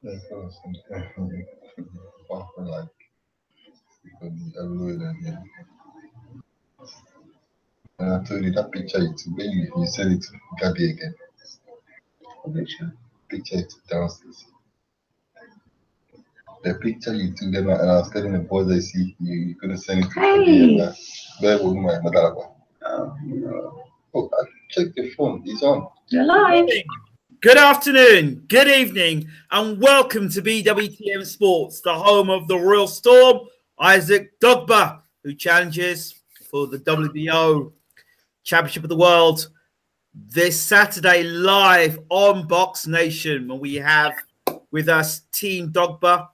Yeah, of course. Often like alone and yeah. And I told you that picture you took, when you send it to Gabby again. Picture. Picture it downstairs. The picture you took them and I was telling the boys I see you're gonna send it to Gabby and where will my mother go? No. Oh, check the phone, it's on. You're live. Good afternoon, good evening, and welcome to BWTM Sports, the home of the Royal Storm, Isaac Dogboe, who challenges for the WBO Championship of the World this Saturday live on Box Nation. And we have with us Team Dogboe.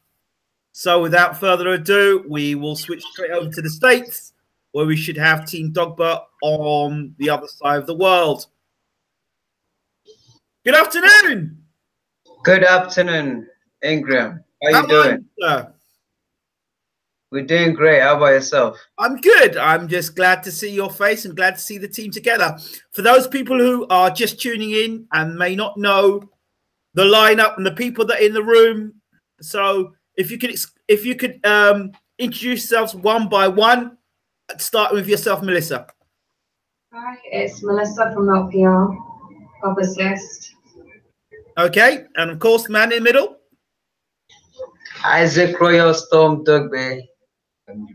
So without further ado, we will switch straight over to the States, where we should have Team Dogboe on the other side of the world. Good afternoon. Good afternoon, Ingram. How you doing? We're doing great. How about yourself? I'm good. I'm just glad to see your face and glad to see the team together. For those people who are just tuning in and may not know the lineup and the people that are in the room, so if you could introduce yourselves one by one, starting with yourself, Melissa. Hi, it's Melissa from LPR, publicist. Okay, and of course, the man in the middle. Isaac Royal Storm Dogboe.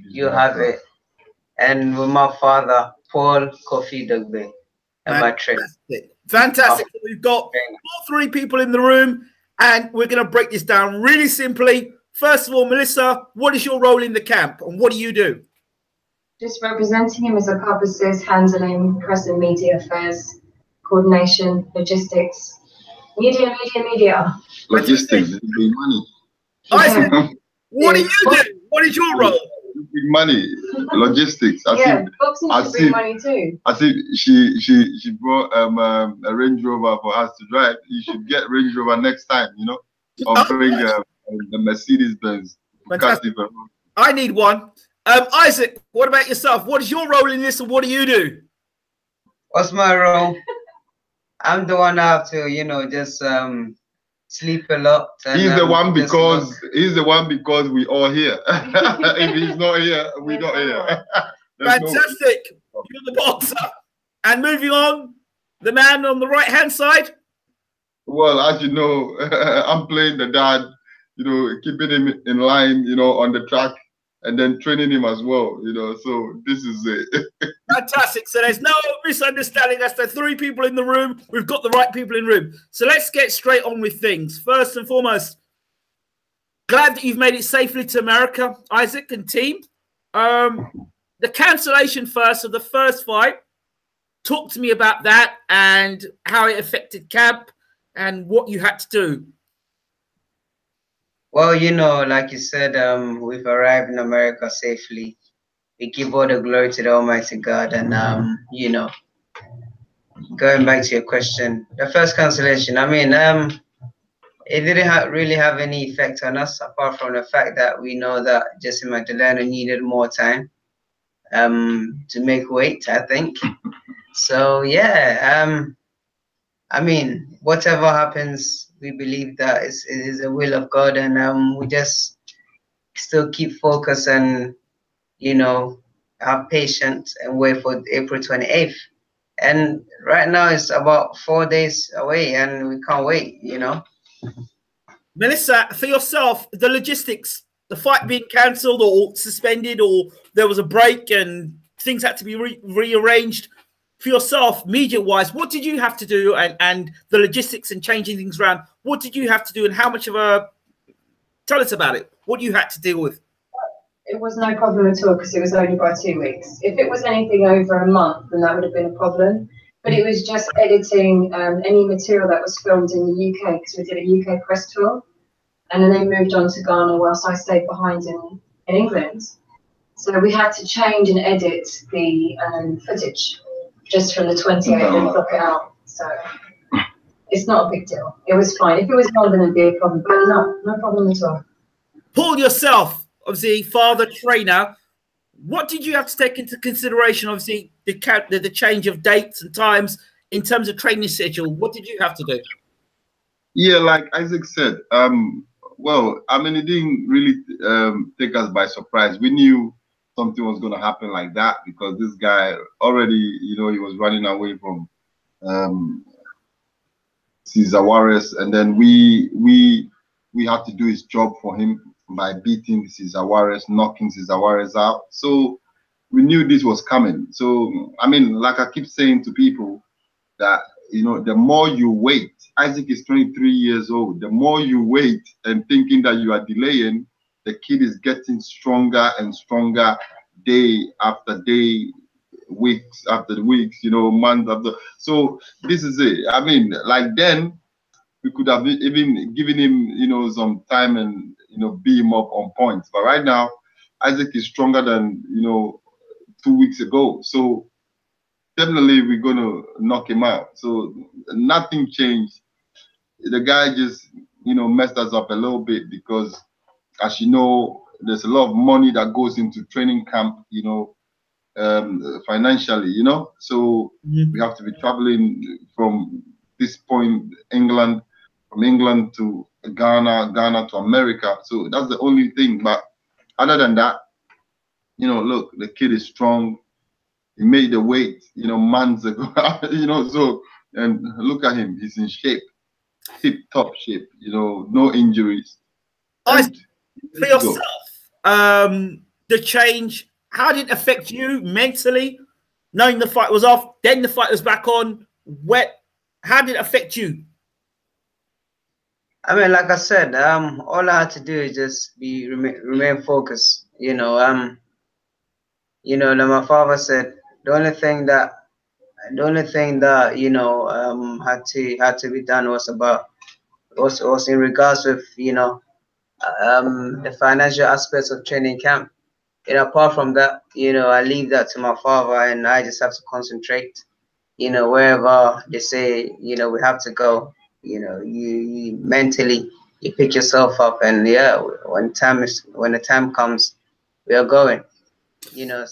You have it. And with my father, Paul Kofi Dogboe. And my trainer. Fantastic. So we've got all three people in the room, and we're going to break this down really simply. First of all, Melissa, what is your role in the camp, and what do you do? Just representing him as a publicist, handling press and media affairs, coordination, logistics. Media. Logistics, big money. Isaac, what do you do? What is your role? Big money, logistics. Boxing should bring money too. I think she brought a Range Rover for us to drive. You should get Range Rover next time, you know, or bring the Mercedes Benz. I need one. Isaac, what about yourself? What is your role in this, and what do you do? What's my role? I'm the one that have to, you know, just sleep a lot. And, he's the one because we all here. If he's not here, we're not here. Fantastic. You're the boxer. And moving on, the man on the right-hand side. Well, as you know, I'm playing the dad, you know, keeping him in line, you know, on the track, and then training him as well, you know, so this is it. Fantastic. So there's no misunderstanding. That's the three people in the room. We've got the right people in the room. So let's get straight on with things. First and foremost, glad that you've made it safely to America, Isaac and team. The cancellation first of the first fight. Talk to me about that and how it affected camp and what you had to do. Well, you know, like you said, we've arrived in America safely. We give all the glory to the Almighty God. And, you know, going back to your question, the first cancellation, I mean, it didn't really have any effect on us, apart from the fact that we know that Jesse Magdaleno needed more time to make weight, I think. So, yeah, I mean, whatever happens, we believe that it is the will of God, and we just still keep focused and, you know, have patience and wait for April 28th. And right now it's about 4 days away, and we can't wait, you know. Melissa, for yourself, the logistics, the fight being cancelled or suspended, or there was a break and things had to be rearranged. For yourself, media-wise, what did you have to do, and the logistics and changing things around? What did you have to do, and how much of a... Tell us about it. What you had to deal with. It was no problem at all because it was only by 2 weeks. If it was anything over a month, then that would have been a problem. But it was just editing any material that was filmed in the UK, because we did a UK press tour. And then they moved on to Ghana whilst I stayed behind in England. So we had to change and edit the footage just from the 28th and block it out. So it's not a big deal. It was fine. If it was longer, then it'd be a problem. But no problem at all. Paul, yourself, obviously, father, trainer, what did you have to take into consideration? Obviously, the change of dates and times in terms of training schedule. What did you have to do? Yeah, like Isaac said, Well, I mean, it didn't really take us by surprise. We knew something was going to happen like that because this guy already, you know, he was running away from um, Cesar Juarez, and then we had to do his job for him by beating Cesar Juarez, knocking Cesar Juarez out. So we knew this was coming. So I mean, like I keep saying to people, that you know, the more you wait, Isaac is 23 years old. The more you wait and thinking that you are delaying, the kid is getting stronger and stronger day after day, weeks after weeks, you know, month after. So this is it. I mean, like then we could have even given him, you know, some time and you know, beat him up on points. But right now, Isaac is stronger than, you know, 2 weeks ago. So definitely we're gonna knock him out. So nothing changed. The guy just, you know, messed us up a little bit because, as you know, there's a lot of money that goes into training camp, you know, financially, you know. So we have to be traveling from this point, England, from England to Ghana, Ghana to America. So that's the only thing. But other than that, you know, look, the kid is strong. He made the weight, you know, months ago, you know, so, and look at him, he's in shape, tip-top shape, you know, no injuries. And For yourself, the change, how did it affect you mentally, knowing the fight was off, then the fight was back on? How did it affect you? I mean, like I said, all I had to do is just remain focused. Like my father said, the only thing that had to be done was in regards with the financial aspects of training camp. Apart from that, I leave that to my father, and I just have to concentrate. Wherever they say we have to go, you mentally you pick yourself up, and when the time comes, we are going.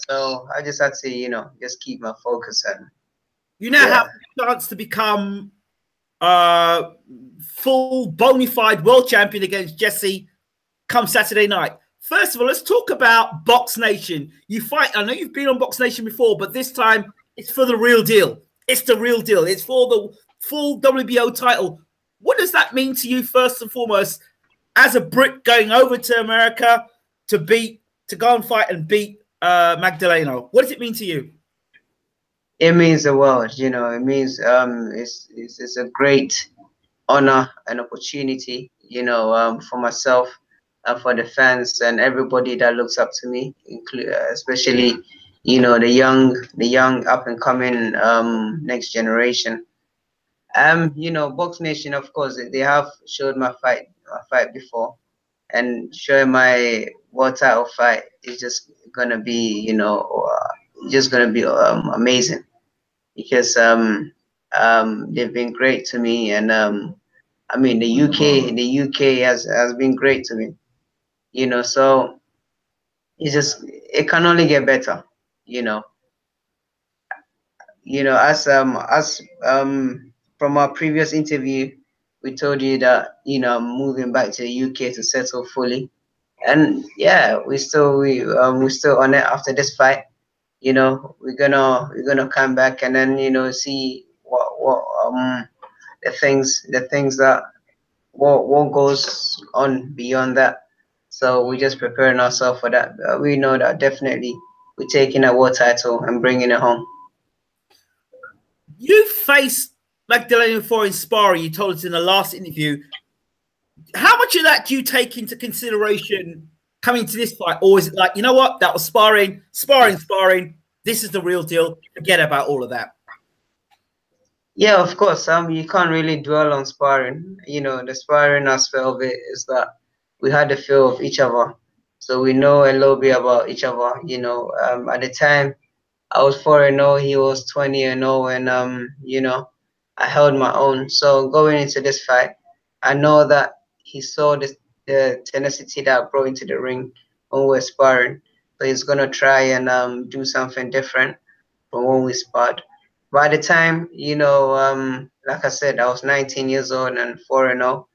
So I just had to just keep my focus. And you now have a chance to become full bona fide world champion against Jesse come Saturday night. First of all, let's talk about Box Nation. You fight, I know you've been on Box Nation before, but this time it's for the real deal. It's the real deal. It's for the full WBO title. What does that mean to you, first and foremost, as a Brit going over to America to go and fight and beat Magdaleno? What does it mean to you? It means the world. It means it's a great honor and opportunity, for myself and for the fans and everybody that looks up to me, especially the young up and coming next generation. Box Nation, of course, they have showed my fight before, and showing my world title fight is just gonna be amazing, because they've been great to me, and I mean the UK has been great to me, so it can only get better, as from our previous interview, we told you that I'm moving back to the UK to settle fully, and we're still on it after this fight. We're gonna come back and then see what the things that what goes on beyond that. So we're just preparing ourselves for that. We know that definitely we're taking a world title and bringing it home. You faced Magdaleno for in sparring, you told us in the last interview. How much of that do you take into consideration coming to this fight? Or is it like, you know what, that was sparring. This is the real deal. Forget about all of that. Yeah, of course. You can't really dwell on sparring. The sparring aspect of it is that we had the feel of each other, so we know a little bit about each other. At the time, I was 4-0, he was 20-0, and I held my own. So going into this fight, I know that he saw the tenacity that I brought into the ring when we were sparring. So he's gonna try and do something different from when we sparred. By the time, like I said, I was 19 years old and 4-0.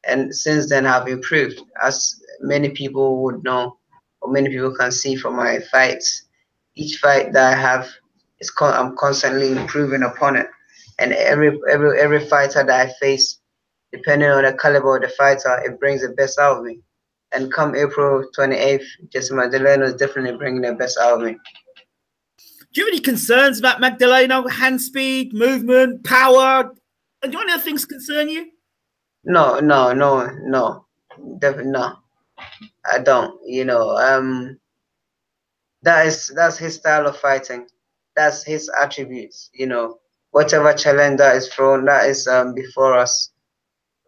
and since then have improved, as many people would know, or many people can see from my fights. Each fight that I have I'm constantly improving upon it, and every fighter that I face, depending on the caliber of the fighter, it brings the best out of me. And come April 28th, Jesse Magdaleno is definitely bringing the best out of me. Do you have any concerns about Magdaleno? Hand speed, movement, power? And do any other things concern you? No. Definitely no. I don't. You know, that's his style of fighting. That's his attributes. You know, whatever challenge that is thrown, that is before us,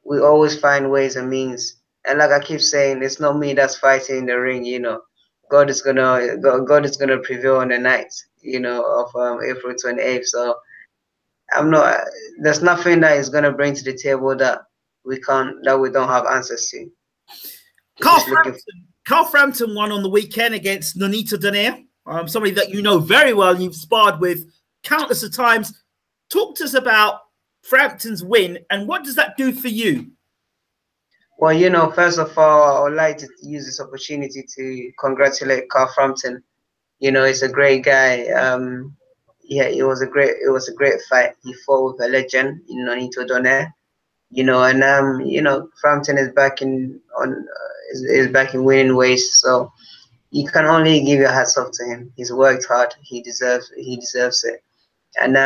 we always find ways and means. And like I keep saying, it's not me that's fighting in the ring. You know, God is gonna prevail on the night. You know, of April 28th. So I'm not. There's nothing that is gonna bring to the table that we don't have answers to. Carl Frampton won on the weekend against Nonito Donaire, somebody that you know very well. You've sparred with countless of times. Talk to us about Frampton's win and what does that do for you? Well, you know, first of all, I would like to use this opportunity to congratulate Carl Frampton. You know, he's a great guy. Yeah, it was a great fight. He fought with a legend in Nonito Donaire. You know, and you know, Frampton is back in winning ways. So you can only give your hats off to him. He's worked hard. He deserves it. And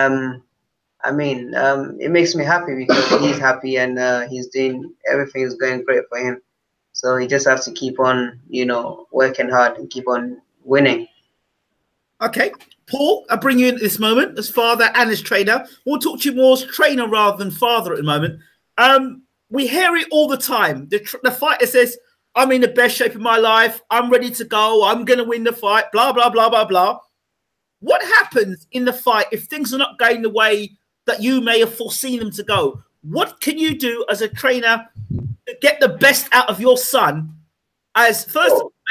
I mean, it makes me happy because he's happy and he's doing everything is going great for him. So he just has to keep on, you know, working hard and keep on winning. Okay, Paul, I bring you in at this moment as father and as trainer. We'll talk to you more as trainer rather than father at the moment. We hear it all the time. The fighter says, "I'm in the best shape of my life. I'm ready to go. I'm going to win the fight." Blah blah blah blah blah. What happens in the fight if things are not going the way that you may have foreseen them to go? What can you do as a trainer to get the best out of your son, as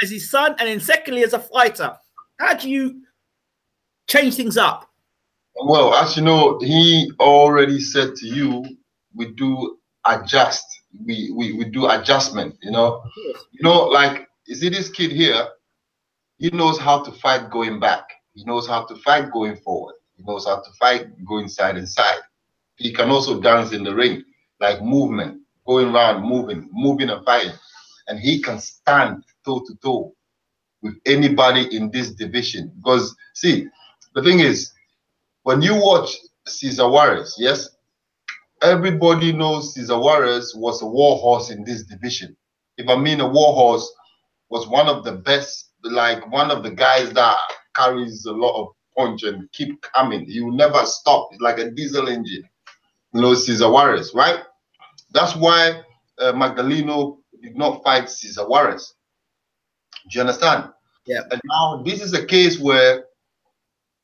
his son, and then secondly as a fighter? How do you change things up? Well, as you know, he already said to you, we do adjust. We do adjustment. You know, like you see this kid here. He knows how to fight going back. He knows how to fight going forward. He knows how to fight going side and side. He can also dance in the ring, like movement, going around, moving and fighting. And he can stand toe to toe with anybody in this division. Because see, the thing is, when you watch Cesar Juarez, yes, everybody knows Cesar Juarez was a war horse in this division. If I mean a war horse, was one of the best, like one of the guys that carries a lot of punch and keep coming. He will never stop. It's like a diesel engine. You know, Cesar Juarez, right? That's why Magdaleno did not fight Cesar Juarez. Do you understand? Yeah. And now this is a case where,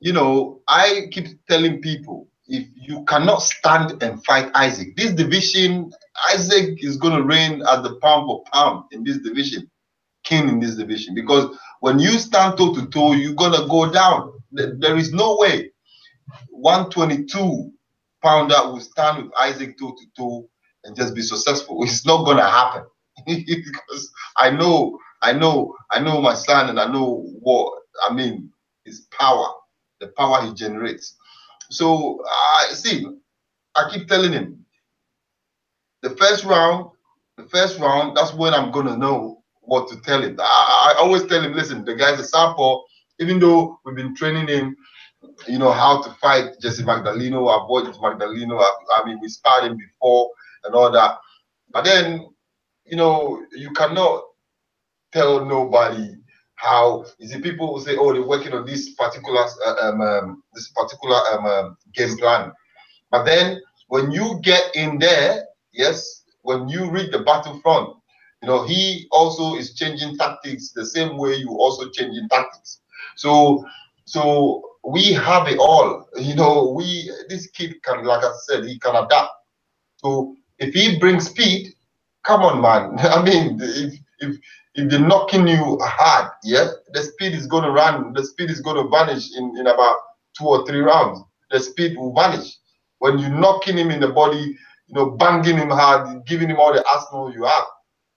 you know, I keep telling people, if you cannot stand and fight Isaac, this division, Isaac is going to reign as the pound for pound in this division, king in this division. Because when you stand toe to toe, you're going to go down. There is no way 122 pounder will stand with Isaac toe to toe and just be successful. It's not going to happen. Because I know my son, and I know what I mean, his power, the power he generates. So I keep telling him, the first round, that's when I'm gonna know what to tell him. I always tell him, listen, the guy's a southpaw. Even though we've been training him, you know, how to fight Jesse Magdaleno, avoid Magdaleno. I mean, we sparred him before and all that. But then, you know, you cannot tell nobody how. You see, people will say, oh, they're working on this particular game plan. But then when you get in there, yes, when you read the battlefront, you know, he also is changing tactics the same way you also changing tactics. So we have it all. You know, this kid can, like I said, he can adapt. So if he brings speed, come on, man. I mean, if they're knocking you hard, yeah, the speed is going to run. The speed is going to vanish in about 2 or 3 rounds. The speed will vanish. When you're knocking him in the body, banging him hard, giving him all the arsenal you have,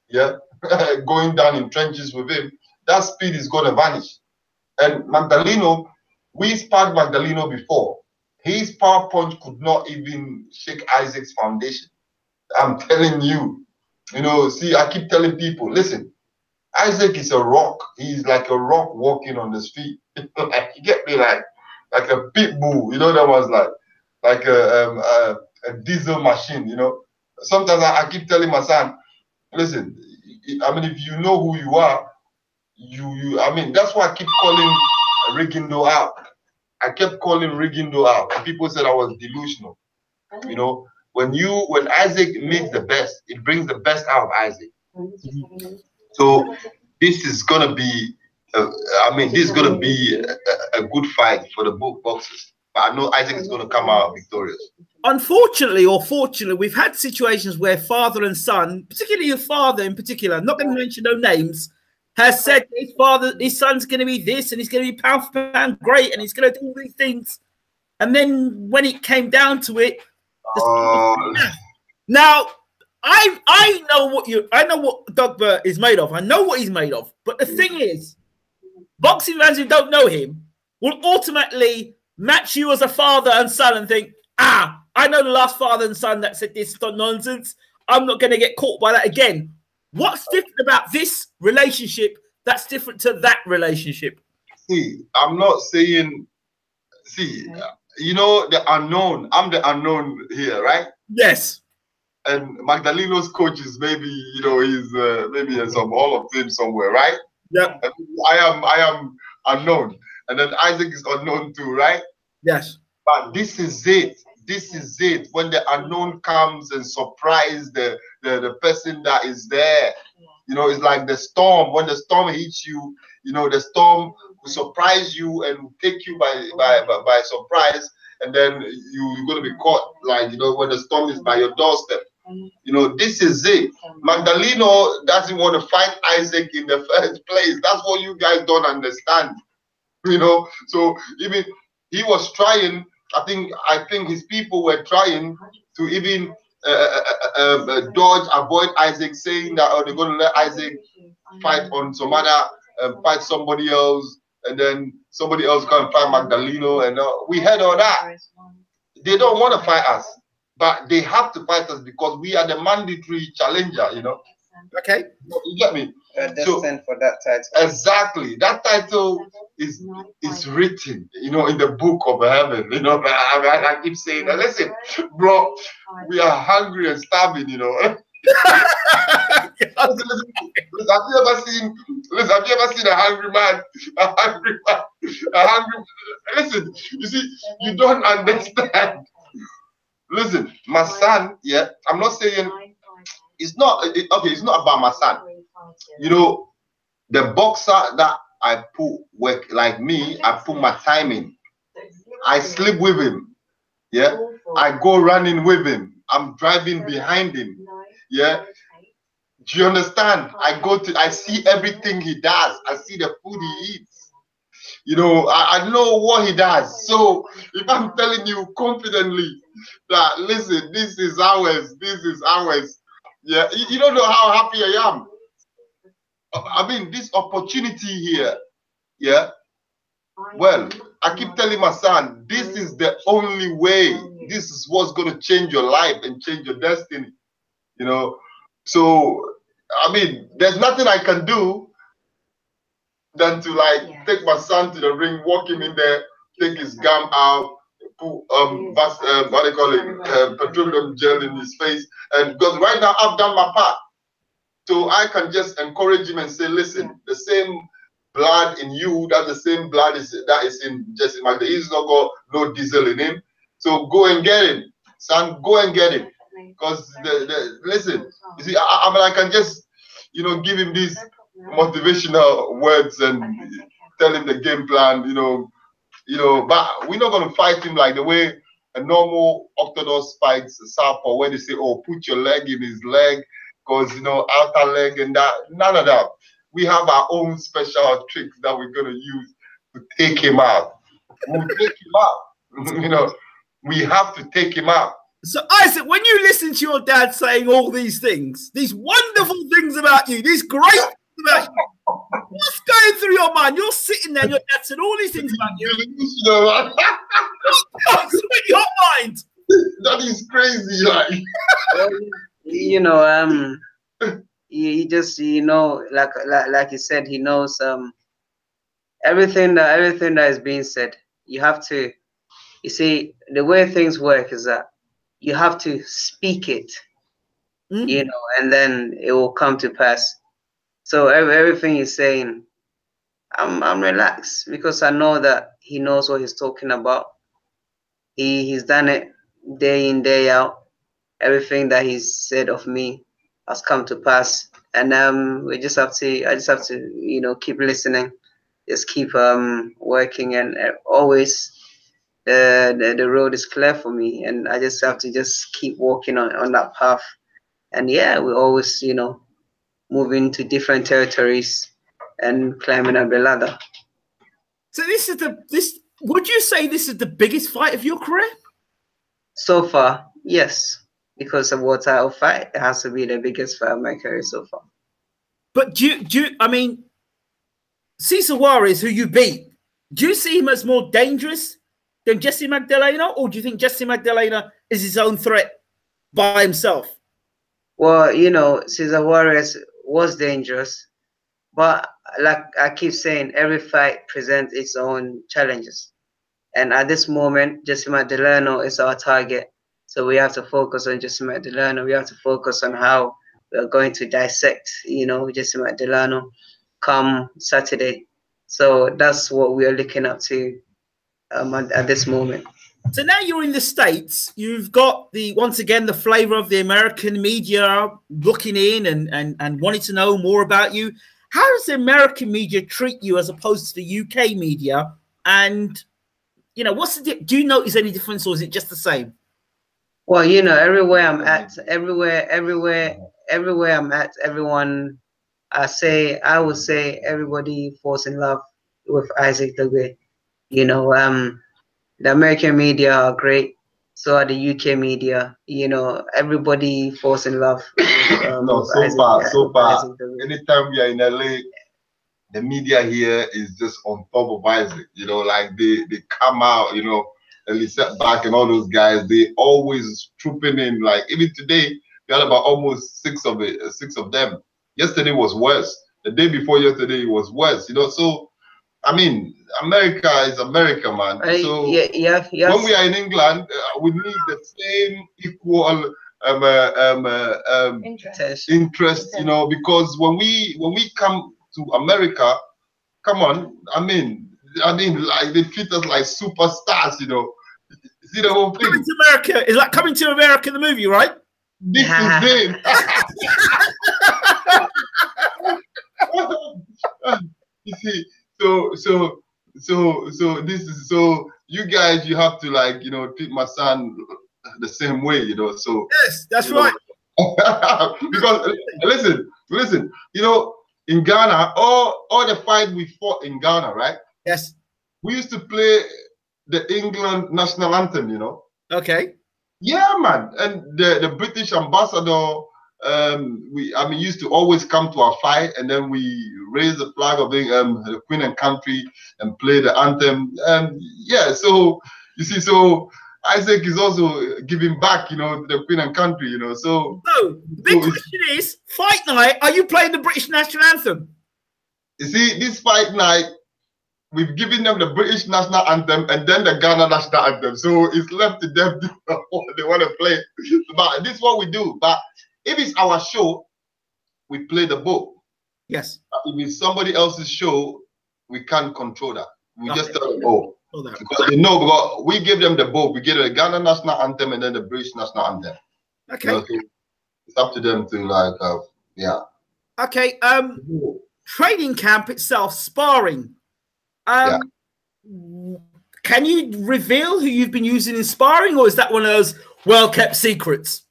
yeah, going down in trenches with him, that speed is going to vanish. And Magdaleno, we sparred Magdaleno before. His power punch could not even shake Isaac's foundation. I'm telling you, see, I keep telling people, listen, Isaac is a rock. He's like a rock walking on the street. Like, you get me, like a pit bull, that was like a diesel machine, Sometimes I keep telling my son, listen, I mean, if you know who you are, I mean, that's why I keep calling Rigindo out. I kept calling Rigindo out. And people said I was delusional. When Isaac makes the best, it brings the best out of Isaac. So this is gonna be, this is gonna be a good fight for the both boxers. But I know Isaac is gonna come out victorious. Unfortunately or fortunately, we've had situations where father and son, particularly your father in particular, I'm not going to mention no names, has said his son's going to be this and he's going to be pound for pound great and he's going to do all these things. And then when it came down to it, now I know what Dogboe is made of. I know what he's made of. But the thing is, boxing fans who don't know him will ultimately match you as a father and son and think, I know the last father and son that said this nonsense. I'm not going to get caught by that again. What's different about this relationship that's different to that relationship? See, I'm not saying, the unknown. I'm the unknown here, right? Yes. And Magdaleno's coach is maybe, he's maybe in some Hall of Fame somewhere, right? Yeah. I am unknown. And then Isaac is unknown too, right? Yes. But this is it. This is it. When the unknown comes and surprise the person that is there. It's like the storm. When the storm hits you, the storm will surprise you and will take you by surprise. And then you're going to be caught, like, when the storm is by your doorstep. This is it. Magdaleno doesn't want to fight Isaac in the first place. That's what you guys don't understand. So even he was trying. I think his people were trying to even avoid Isaac, saying that they're going to let Isaac fight on some other, fight somebody else, and then somebody else come and fight Magdaleno, and we heard all that. They don't want to fight us, but they have to fight us because we are the mandatory challenger. Okay. You get me? Destined for that title. Exactly. That title is written, in the book of heaven. I keep saying that. Listen, bro, we are hungry and starving, Have you ever seen a hungry man? Listen, you see, you don't understand. Listen, my son, I'm not saying it's not about my son. The boxer that I put work, like me, I put my time in. I sleep with him. Yeah. I go running with him. I'm driving behind him. Yeah. Do you understand? I see everything he does. I see the food he eats. I know what he does. So if I'm telling you confidently that, listen, this is ours, yeah, you don't know how happy I am. I mean, this opportunity here, yeah. Well, I keep telling my son, this is the only way. This is what's going to change your life and change your destiny. So, I mean, there's nothing I can do than to take my son to the ring, walk him in there, take his gum out, put what they call it, petroleum gel in his face, and because right now I've done my part. So I can just encourage him and say, listen, the same blood in you, that's the same blood that is in Jesse Magdaleno. He's not got no diesel in him. So go and get him. Son, go and get him. Because listen, you see, I can just, give him these motivational words and tell him the game plan, but we're not going to fight him like the way a normal orthodox fights southpaw, where they say, oh, put your leg in his leg, because, outer leg and that. None of that. We have our own special tricks that we're going to use to take him out. We'll take him out. We have to take him out. So, Isaac, when you listen to your dad saying all these things, these wonderful things about you, these great things about you, what's going through your mind? You're sitting there, and your dad said all these things about you. What goes through your mind? That is crazy, like. You know, he just, you know, like you said, he knows everything that is being said. You have to, you see, the way things work is that you have to speak it, you know, and then it will come to pass. So everything he's saying, I'm relaxed because I know that he knows what he's talking about. He's done it day in, day out. Everything that he's said of me has come to pass, and I just have to, you know, keep listening, just keep working, and always the road is clear for me, and I just have to just keep walking on that path. And yeah, we always, you know, moving to different territories and climbing up the ladder. So would you say this is the biggest fight of your career? So far, yes. Because of what title fight, it has to be the biggest fight of my career so far. But I mean, Cesar Juarez, who you beat, do you see him as more dangerous than Jesse Magdaleno, or do you think Jesse Magdaleno is his own threat by himself? Well, you know, Cesar Juarez was dangerous, but like I keep saying, every fight presents its own challenges. And at this moment, Jesse Magdaleno is our target. So we have to focus on Jesse Magdaleno. We have to focus on how we're going to dissect, you know, Jesse Magdaleno come Saturday. So that's what we are looking up to at this moment. So now you're in the States. You've got once again the flavor of the American media looking in and wanting to know more about you. How does the American media treat you as opposed to the UK media? And you know, do you notice any difference, or is it just the same? Well, you know, everywhere I'm at, everywhere I'm at, everyone, I would say everybody falls in love with Isaac Dogboe. You know, the American media are great. So are the UK media. You know, everybody falls in love with, so far. Anytime we are in LA, the media here is just on top of Isaac. You know, like they come out, you know, Lisa back and all those guys, they always trooping in. Like even today, we had about almost six of them. Yesterday was worse. The day before yesterday was worse. You know, so I mean, America is America, man. So when we are in England, we need the same equal interest. You know, because when we come to America, come on, I mean, like they treat us like superstars. You know. See the whole thing. Coming to America is like Coming to America, the movie, right? This is it. You see, so this is so you guys, you have to, like, you know, treat my son the same way, you know. So yes, that's right. Because listen, you know, in Ghana, all the fight we fought in Ghana, right? Yes. We used to play the England national anthem, you know. Okay. Yeah, man. And the British ambassador, used to always come to our fight, and then we raise the flag of the Queen and Country and play the anthem. Yeah, so you see, so Isaac is also giving back, you know, to the Queen and Country, you know. So the big question is, fight night, are you playing the British national anthem? You see, this fight night, we've given them the British national anthem and then the Ghana national anthem. So it's left to them to what they want to play. But this is what we do. But if it's our show, we play the both. Yes. If it's somebody else's show, we can't control that. We just tell them, because they know, because we give them the both. We give them the Ghana national anthem and then the British national anthem. Okay. You know, so it's up to them to, like, yeah. Okay. Training camp itself, sparring. Can you reveal who you've been using in sparring, or is that one of those well-kept secrets?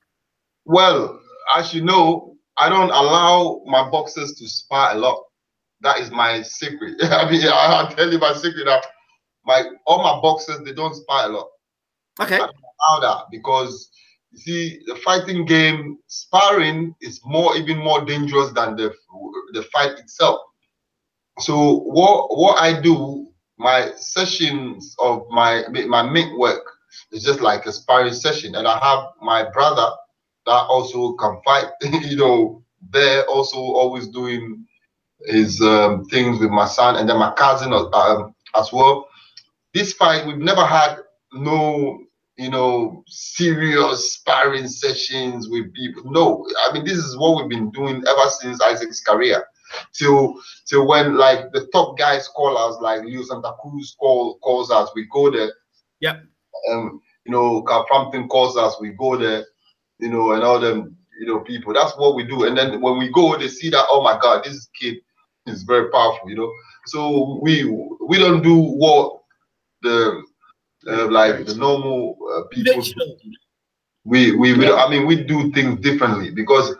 Well, as you know, I don't allow my boxers to spar a lot. That is my secret. I mean, I'll tell you my secret. That all my boxers, they don't spar a lot. Okay. I don't allow that because You see, the fighting game, sparring is even more dangerous than the fight itself. So what I do, my sessions of my make work is just like a sparring session, and I have my brother that also can fight. You know, they're also always doing his things with my son, and then my cousin as well. This fight, we've never had no, you know, serious sparring sessions with people. No, I mean, this is what we've been doing ever since Isaac's career. Till when like the top guys call us, like Leo Santa Cruz calls us, we go there. Yep. You know, Frampton calls us, we go there. You know, and all them, you know, people. That's what we do. And then when we go, they see that, oh my God, this kid is very powerful. You know, so we don't do what the like the normal people do. I mean, we do things differently because,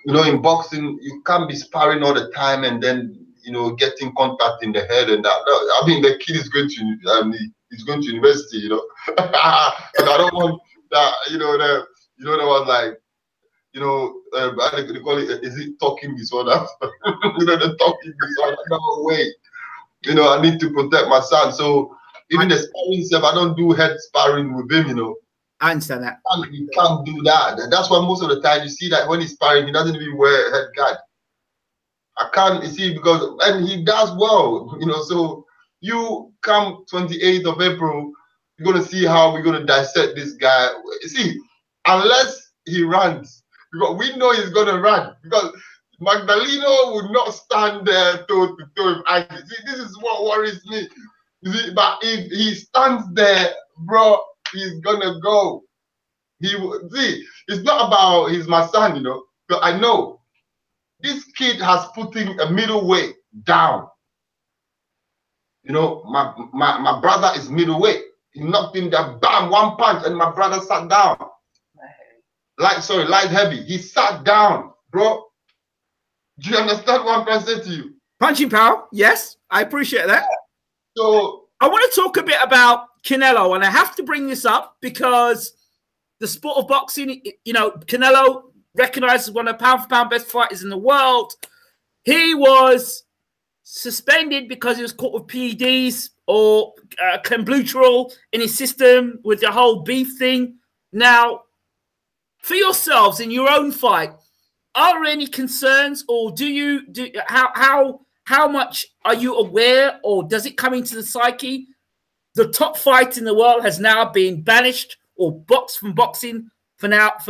you know, in boxing you can't be sparring all the time and then, you know, getting contact in the head and that. I mean, the kid is going to he's going to university, you know. But I don't want that, you know, that was like, you know, they call it, is it talking disorder? You know, the talking disorder. No way. You know, I need to protect my son. So even the sparring stuff, I don't do head sparring with him, you know. I understand that. You can't do that. That's why most of the time you see that when he's sparring, he doesn't even wear a head guard. I can't, you see, because, and he does well, you know. So you come 28th of April, you're going to see how we're going to dissect this guy. You see, unless he runs, because we know he's going to run, because Magdaleno would not stand there toe to toe with Isaac. See, this is what worries me. You see, but if he stands there, bro, he's gonna go. He will see. It's not about he's my son, you know. But I know this kid has putting a middleweight down. You know, my brother is middleweight. He knocked him down, bam, one punch, and my brother sat down. Light heavy. He sat down, bro. Do you understand what I'm trying to say to you? Punching power, yes, I appreciate that. So I want to talk a bit about Canelo, and I have to bring this up because the sport of boxing, you know, Canelo recognized as one of the pound-for-pound best fighters in the world. He was suspended because he was caught with PEDs or clenbuterol in his system with the whole beef thing. Now, for yourselves in your own fight, are there any concerns, or how much are you aware, or does it come into the psyche? The top fight in the world has now been banished or boxed from boxing for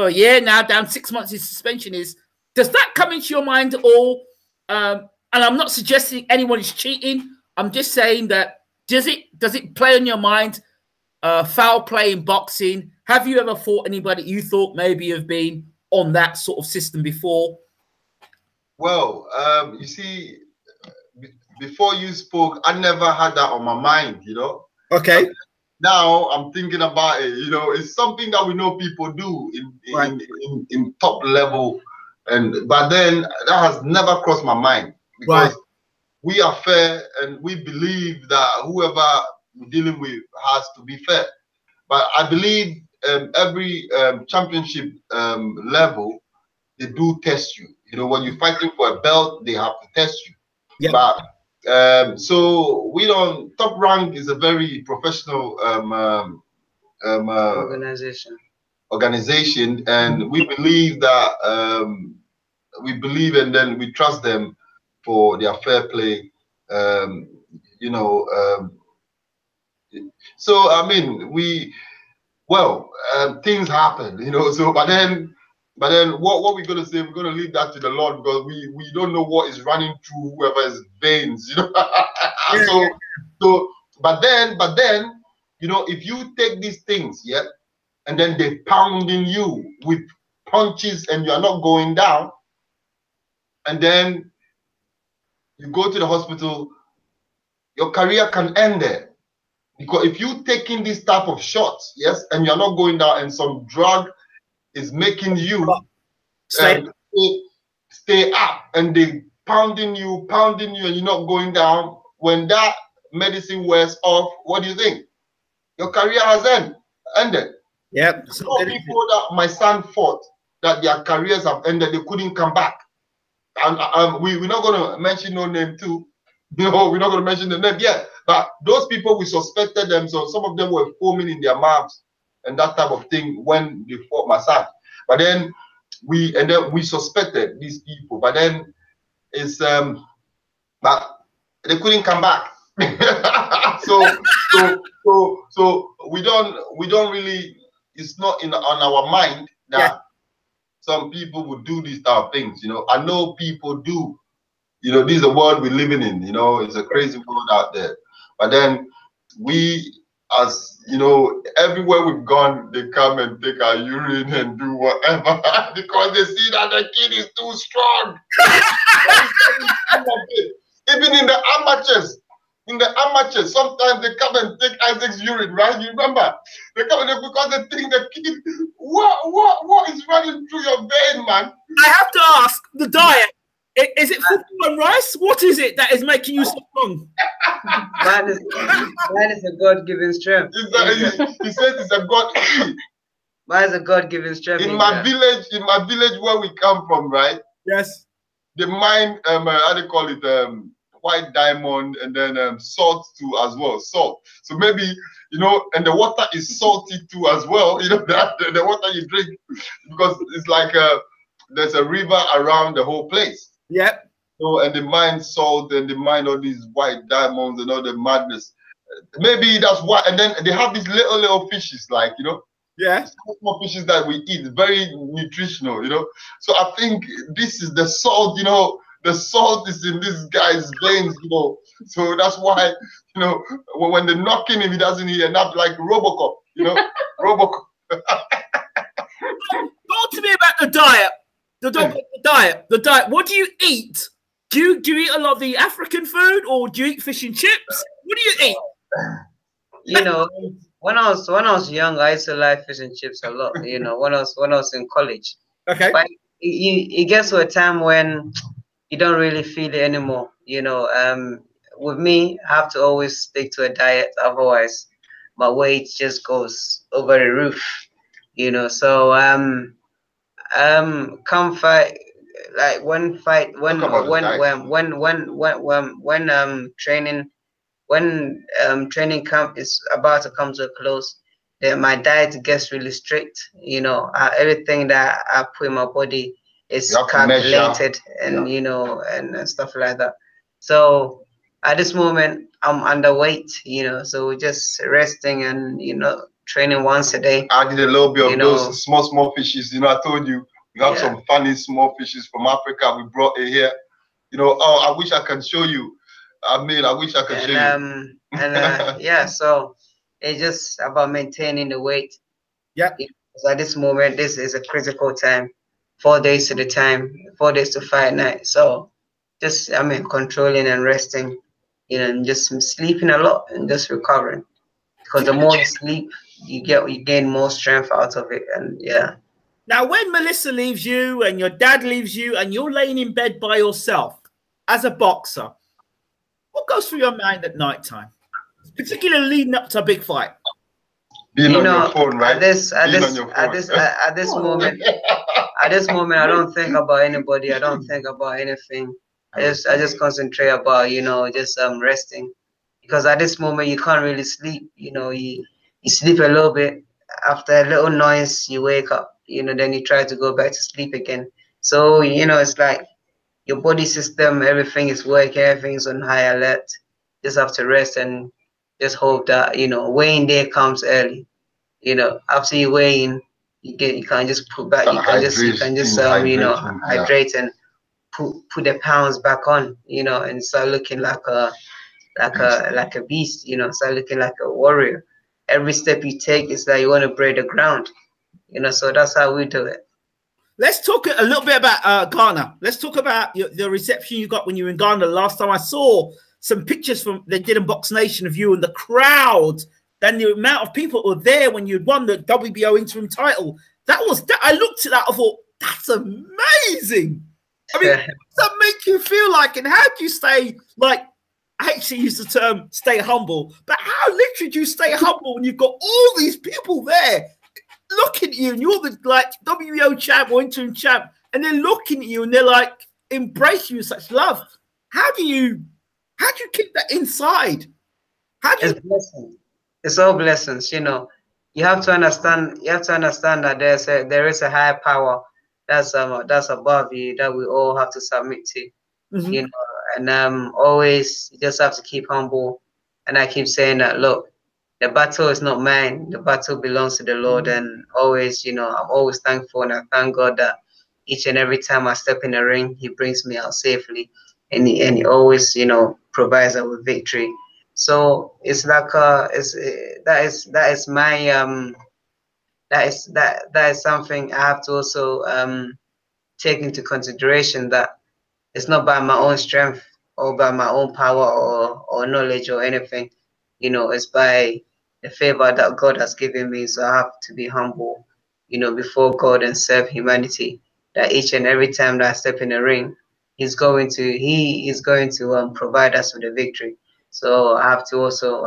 a year now, down 6 months his suspension is. Does that come into your mind at all? And I'm not suggesting anyone is cheating. I'm just saying that does it play on your mind? Foul play in boxing. Have you ever fought anybody you thought maybe have been on that sort of system before? Well, you see, before you spoke, I never had that on my mind, you know. Okay. Now I'm thinking about it, you know. It's something that we know people do in top level, but then that has never crossed my mind because we are fair and we believe that whoever we're dealing with has to be fair. But I believe every championship level, they do test you. You know, when you're fighting for a belt, they have to test you. Yeah. But so we don't. Top Rank is a very professional organization, and we believe that and then we trust them for their fair play. You know. So I mean, things happen, you know. So but then what we're gonna say, we're gonna leave that to the Lord because we don't know what is running through whoever's veins, you know. But then, you know, if you take these things, yeah, and then they pounding you with punches and you are not going down, and then you go to the hospital, your career can end there. Because if you taking this type of shots, yes, and you're not going down, and some drug is making you stay up, and they pounding you, and you're not going down. When that medicine wears off, what do you think? Your career has ended. Yeah. So people that my son fought, that their careers have ended, they couldn't come back. And we're not going to mention no name too. You know, we're not going to mention the name yet. But those people, we suspected them. So some of them were foaming in their mouths and that type of thing when they fought my son. But then we suspected these people. But then it's but they couldn't come back. so we don't really, it's not on our mind that some people would do these type of things. You know, I know people do. You know, this is the world we're living in. You know, it's a crazy world out there. But then we, as you know, everywhere we've gone, they come and take our urine and do whatever because they see that the kid is too strong. Even in the amateurs, sometimes they come and take Isaac's urine, right? You remember? They come and because they think the kid, what is running through your vein, man? I have to ask, the diet, is it football and rice? What is it that is making you so strong? Mine is a God-given strength. He says it's a God. Mine is a God-given strength. In my village where we come from, right? Yes. The mine, how do you call it? White diamond, and then salt too as well. Salt. So maybe, you know, and the water is salty too as well. You know, the water you drink, because it's like there's a river around the whole place. Yep. So, and they mine salt and they mine all these white diamonds and all the madness. Maybe that's why. And then they have these little fishes, like, you know, small fishes that we eat, very nutritional, you know. So I think this is the salt, you know. The salt is in this guy's veins, you know. So that's why, you know, when they knock him, he doesn't end up like Robocop, you know. Robocop. Talk to me about the diet. The diet. What do you eat? Do you eat a lot of the African food, or do you eat fish and chips? What do you eat? You know, when I was young, I used to like fish and chips a lot. You know, when I was in college. Okay. But it gets to a time when you don't really feel it anymore. You know, with me, I have to always stick to a diet. Otherwise, my weight just goes over the roof. You know, so come fight, like when training camp is about to come to a close, then my diet gets really strict. You know, everything that I put in my body is calculated, and you know, and stuff like that. So at this moment, I'm underweight. You know, so we're just resting and, you know, training once a day. I did a little bit of those small fishes. You know, I told you we have some funny small fishes from Africa. We brought it here. You know, oh, I wish I can show you. I mean, I wish I could show you. Yeah, so it's just about maintaining the weight. Yeah. So at this moment, this is a critical time. 4 days to the time, 4 days to fight night. So just, I mean, controlling and resting, you know, and just sleeping a lot and just recovering. Because the more you sleep, you gain more strength out of it. And yeah. Now, when Melissa leaves you and your dad leaves you and you're laying in bed by yourself as a boxer, what goes through your mind at night time, particularly leading up to a big fight? Being on your phone, right? At this moment, I don't think about anybody. I don't think about anything. I just concentrate about, you know, just resting, because at this moment you can't really sleep. You know, you sleep a little bit, after a little noise you wake up. You know, then you try to go back to sleep again. So, you know, it's like your body system, everything is working, everything is on high alert. Just have to rest and just hope that, you know, weighing day comes early. You know, after you weigh in, you can't just put back. You can just you know, hydrate and put the pounds back on. You know, and start looking like a beast. You know, start looking like a warrior. Every step you take is like you want to break the ground. You know, so that's how we do it. Let's talk a little bit about Ghana. Let's talk about the reception you got when you were in Ghana. Last time I saw some pictures from they did in Box Nation of you and the crowd, then the amount of people who were there when you'd won the WBO interim title. That I looked at that, I thought, that's amazing. I mean, what does that make you feel like? And how do you stay, like, I actually use the term stay humble, but how literally do you stay humble when you've got all these people there? looking at you, and you're the like WBO champ or interim champ, and they're looking at you and they're like embracing you with such love. How do you keep that inside? How do you? It's blessings. It's all blessings, you know. You have to understand. You have to understand that there is a higher power that's above you that we all have to submit to. Mhm. You know, and always you just have to keep humble. And I keep saying that, look, the battle is not mine. The battle belongs to the Lord. And always, you know, I'm always thankful, and I thank God that each and every time I step in the ring, He brings me out safely, and He always, you know, provides us with victory. So it's like that is my that is something I have to also take into consideration, that it's not by my own strength or by my own power or knowledge or anything. You know, it's by the favor that God has given me. So I have to be humble, you know, before God and serve humanity. That each and every time that I step in the ring, He is going to provide us with a victory. So I have to also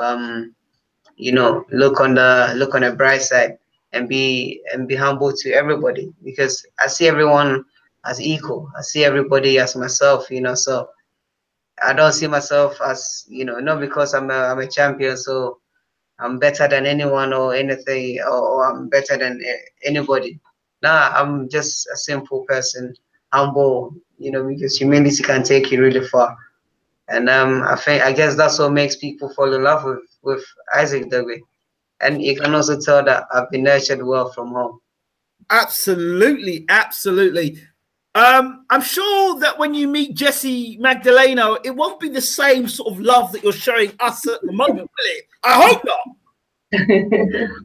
you know, look on the bright side and be humble to everybody, because I see everyone as equal. I see everybody as myself, you know. So I don't see myself as, you know, not because I'm a champion, so I'm better than anyone or anything, or I'm better than anybody. Nah, I'm just a simple person, humble, you know, because humility can take you really far. And I guess that's what makes people fall in love with Isaac Dogboe. And you can also tell that I've been nurtured well from home. Absolutely, absolutely. I'm sure that when you meet Jesse Magdaleno, it won't be the same sort of love that you're showing us at the moment, will it? I hope not.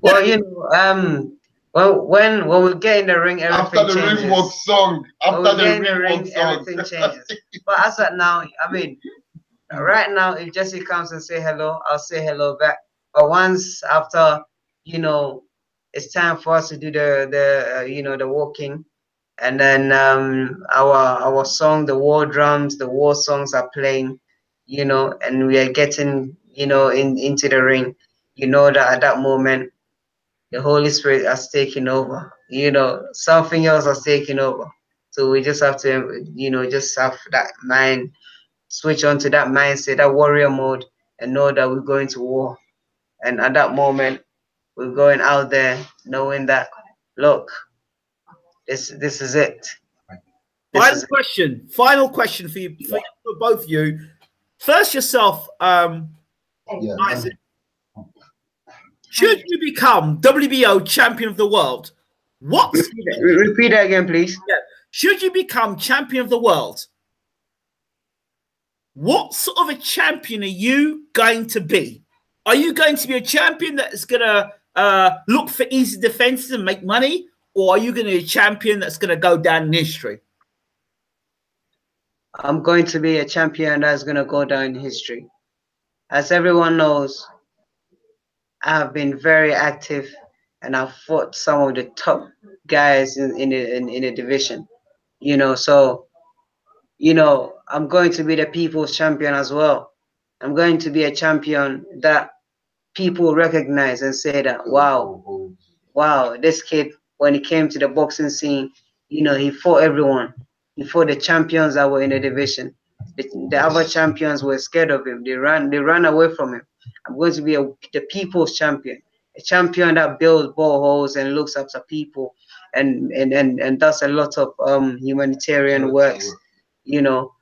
Well, you know, well, when we get in the ring, everything After the changes. ring walk song, When we after get in the the ring walk ring, song. everything changes. But as of now, I mean, right now, if Jesse comes and say hello, I'll say hello back. But once after, you know, it's time for us to do the you know, the walking, and then our song, the war drums, the war songs are playing, you know, and we are getting, you know, into the ring. You know that at that moment, the Holy Spirit has taken over. You know, something else has taken over. So we just have to, you know, just have that mind, switch on to that mindset, that warrior mode, and know that we're going to war. And at that moment, we're going out there knowing that, look, this is it. Final question for you, for both of you. First, yourself, Isaac. Should you become WBO champion of the world? Repeat that again, please. Yeah. Should you become champion of the world? What sort of a champion are you going to be? Are you going to be a champion that's going to look for easy defenses and make money? Or are you going to be a champion that's going to go down in history? I'm going to be a champion that's going to go down in history. As everyone knows, I have been very active, and I've fought some of the top guys in the division. You know, so, you know, I'm going to be the people's champion as well. I'm going to be a champion that people recognize and say that, wow, this kid, when he came to the boxing scene, you know, he fought everyone. He fought the champions that were in the division. The other champions were scared of him. They ran away from him. I'm going to be the people's champion, a champion that builds boreholes and looks after people, and does a lot of humanitarian works, you know,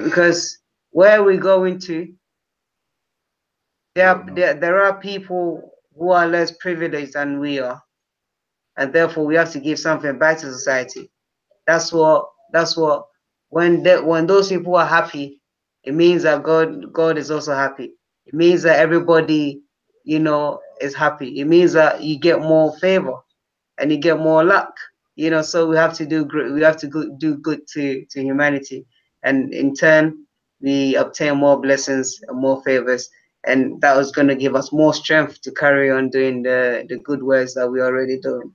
because where we're going to, there are people who are less privileged than we are, and therefore we have to give something back to society. That's what when those people are happy, it means that God is also happy. It means that everybody, you know, is happy. It means that you get more favor and you get more luck, you know. So we have to do good to humanity, and in turn we obtain more blessings and more favors, and that was going to give us more strength to carry on doing the good works that we're already doing.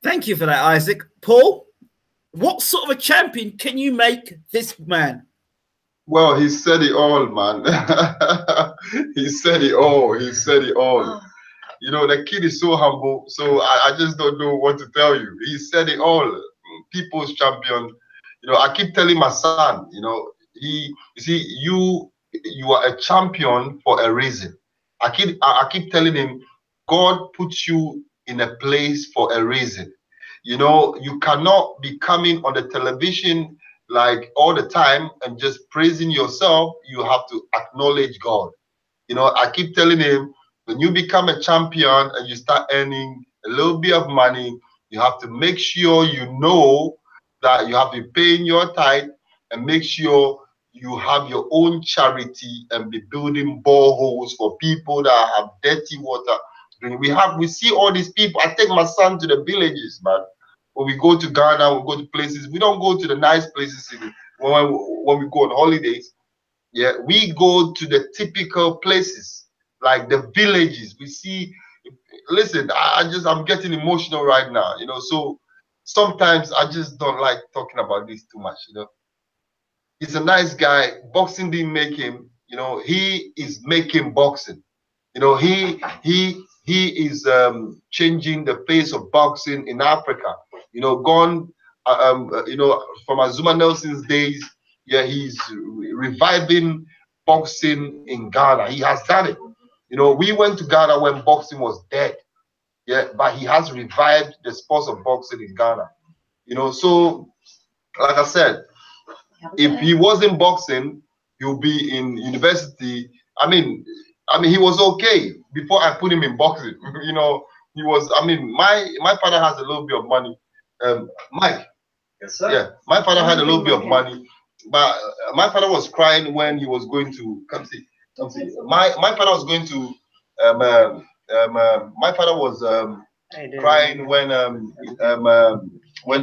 Thank you for that, Isaac. Paul, what sort of a champion can you make this man? Well, he said it all, man. He said it all. He said it all. You know, the kid is so humble. So I just don't know what to tell you. He said it all. People's champion. You know, I keep telling my son, you know, you see, you are a champion for a reason. I keep telling him, God puts you in a place for a reason. You know, you cannot be coming on the television like all the time and just praising yourself. You have to acknowledge God. You know, I keep telling him, when you become a champion and you start earning a little bit of money, you have to make sure you know that you have to be paying your tithe and make sure you have your own charity and be building boreholes for people that have dirty water. We see all these people. I take my son to the villages, man. When we go to Ghana, we go to places. We don't go to the nice places when we go on holidays. Yeah, we go to the typical places, like the villages. We see. Listen, I'm getting emotional right now. You know, so sometimes I just don't like talking about this too much. You know, he's a nice guy. Boxing didn't make him. You know, he is making boxing. You know, he is changing the face of boxing in Africa. You know, gone. You know, from Azuma Nelson's days. Yeah, he's reviving boxing in Ghana. He has done it. You know, we went to Ghana when boxing was dead. Yeah, but he has revived the sports of boxing in Ghana. You know, so like I said, if he wasn't boxing, he'll be in university. I mean, he was okay before I put him in boxing. You know, he was. I mean, my father has a little bit of money. Mike. Yes, sir. Yeah, my father had a little bit of money, but my father was crying when he was going to come see. My father was going to my father was crying when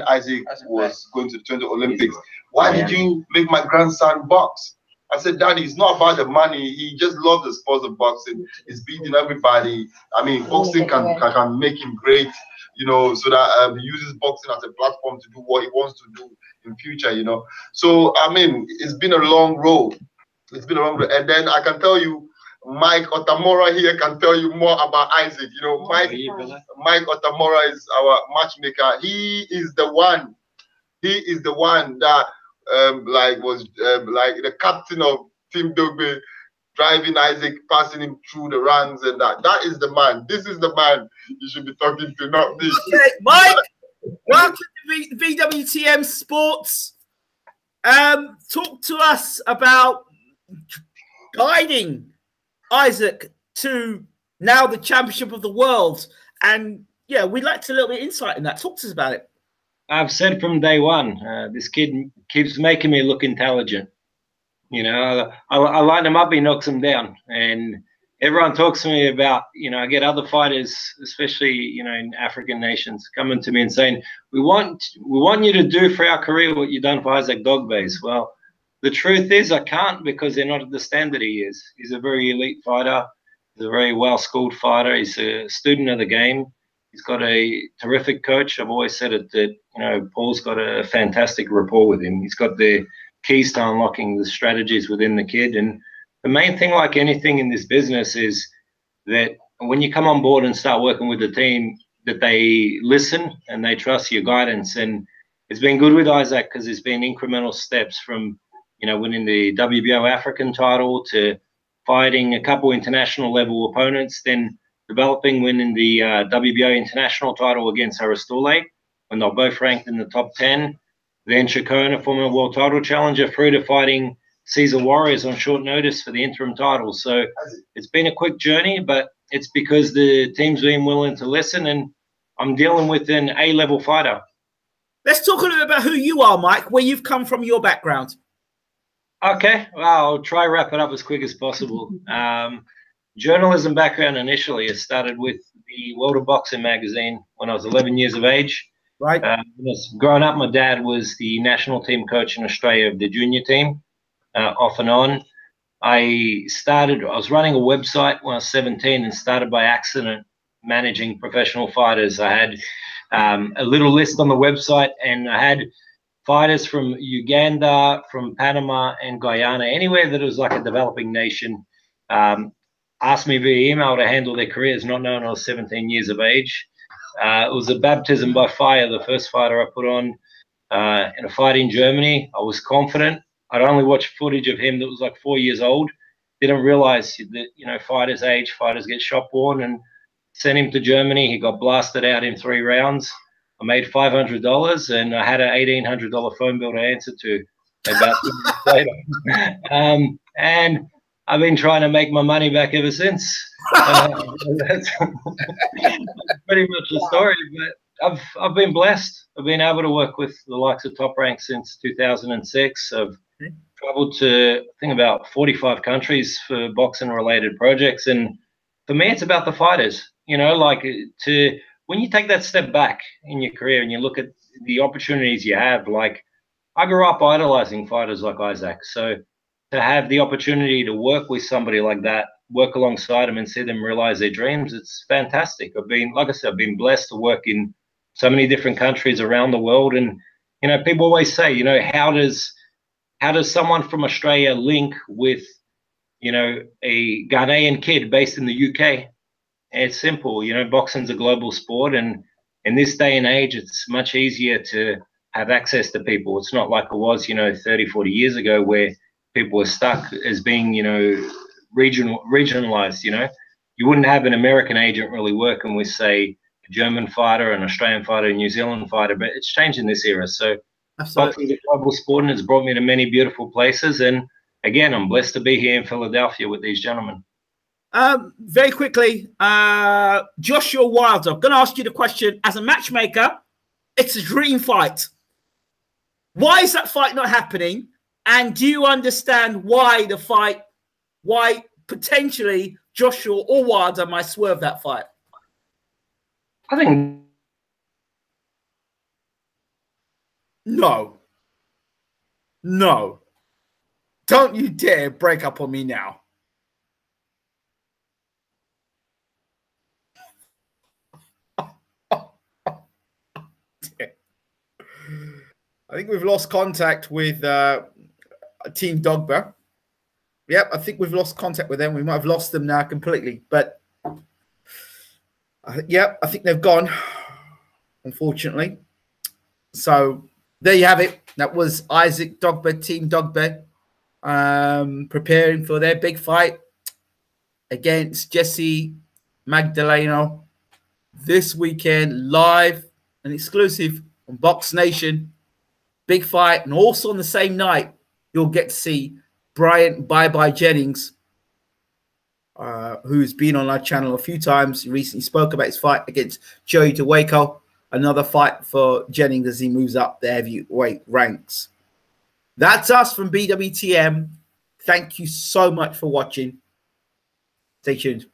Isaac was going to the 20 Olympics. Why did you make my grandson box? I said, Daddy, it's not about the money. He just loves the sport of boxing. He's beating everybody. I mean, boxing can make him great, you know, so that he uses boxing as a platform to do what he wants to do in future, you know. So, I mean, it's been a long road. It's been a long road. And then I can tell you, Mike Otamora here can tell you more about Isaac. You know, Mike Otamora is our matchmaker. He is the one. He is the one that was like the captain of Team Dogboe, driving Isaac, passing him through the ranks, and that is the man. This is the man you should be talking to, not me. Okay, Mike, welcome to BWTM Sports. Talk to us about guiding Isaac to now the championship of the world, and yeah, we'd like to a little bit insight in that. Talk to us about it. I've said from day one, this kid keeps making me look intelligent. You know, I line him up, he knocks him down. And everyone talks to me about, you know, I get other fighters, especially, you know, in African nations, coming to me and saying, we want you to do for our career what you've done for Isaac Dogboe. Well, the truth is I can't, because they're not at the standard he is. He's a very elite fighter. He's a very well-schooled fighter. He's a student of the game. He's got a terrific coach. I've always said it that, you know, Paul's got a fantastic rapport with him. He's got the keys to unlocking the strategies within the kid. And the main thing, like anything in this business, is that when you come on board and start working with the team, that they listen and they trust your guidance. And it's been good with Isaac because there's been incremental steps from, you know, winning the WBO African title to fighting a couple international level opponents, then developing, winning the WBO international title against Aristole when they're both ranked in the top 10. Then Chacona, former world title challenger, through to fighting Caesar Warriors on short notice for the interim title. So it's been a quick journey, but it's because the team's been willing to listen, and I'm dealing with an A-level fighter. Let's talk a little bit about who you are, Mike, where you've come from, your background. Okay, well, I'll try to wrap it up as quick as possible. Journalism background initially. I started with the World of Boxing magazine when I was 11 years of age. Right. Growing up, my dad was the national team coach in Australia of the junior team, off and on. I was running a website when I was 17 and started by accident managing professional fighters. I had a little list on the website, and I had fighters from Uganda, from Panama and Guyana, anywhere that was like a developing nation. asked me via email to handle their careers, not knowing I was 17 years of age. It was a baptism by fire, the first fighter I put on in a fight in Germany. I was confident. I'd only watched footage of him that was like 4 years old. Didn't realize that, you know, fighters age, fighters get shot born, and sent him to Germany. He got blasted out in 3 rounds. I made $500, and I had an $1,800 phone bill to answer to about 2 months later. And I've been trying to make my money back ever since. That's pretty much the story. But I've been blessed. I've been able to work with the likes of Top Rank since 2006. I've traveled to, I think, about 45 countries for boxing-related projects. And for me, it's about the fighters. You know, like, when you take that step back in your career and you look at the opportunities you have, like, I grew up idolizing fighters like Isaac. So to have the opportunity to work with somebody like that, work alongside them and see them realize their dreams, it's fantastic. I've been, like I said, I've been blessed to work in so many different countries around the world. And, you know, people always say, you know, how does someone from Australia link with, you know, a Ghanaian kid based in the UK? It's simple. You know, boxing's a global sport, and in this day and age, it's much easier to have access to people. It's not like it was, you know, 30, 40 years ago where people were stuck as being, you know, regionalized. You know, you wouldn't have an American agent really working with, say, a German fighter, an Australian fighter, a New Zealand fighter, but it's changed in this era. So boxing's a global sport, and it's brought me to many beautiful places. And again, I'm blessed to be here in Philadelphia with these gentlemen. Very quickly, Joshua Wilder, I'm going to ask you the question. As a matchmaker, it's a dream fight. Why is that fight not happening? And do you understand why why potentially Joshua or Wilder might swerve that fight? I think no. Don't you dare break up on me now. I think we've lost contact with Team Dogboe. Yep, I think we've lost contact with them. We might have lost them now completely. But, yep, I think they've gone, unfortunately. So, there you have it. That was Isaac Dogboe, Team Dogboe, preparing for their big fight against Jesse Magdaleno this weekend, live and exclusive on Box Nation. Big fight. And also on the same night, you'll get to see Bryant Bye-Bye Jennings, who's been on our channel a few times. He recently spoke about his fight against Joey DeWaco. Another fight for Jennings as he moves up the heavyweight ranks. That's us from BWTM. Thank you so much for watching. Stay tuned.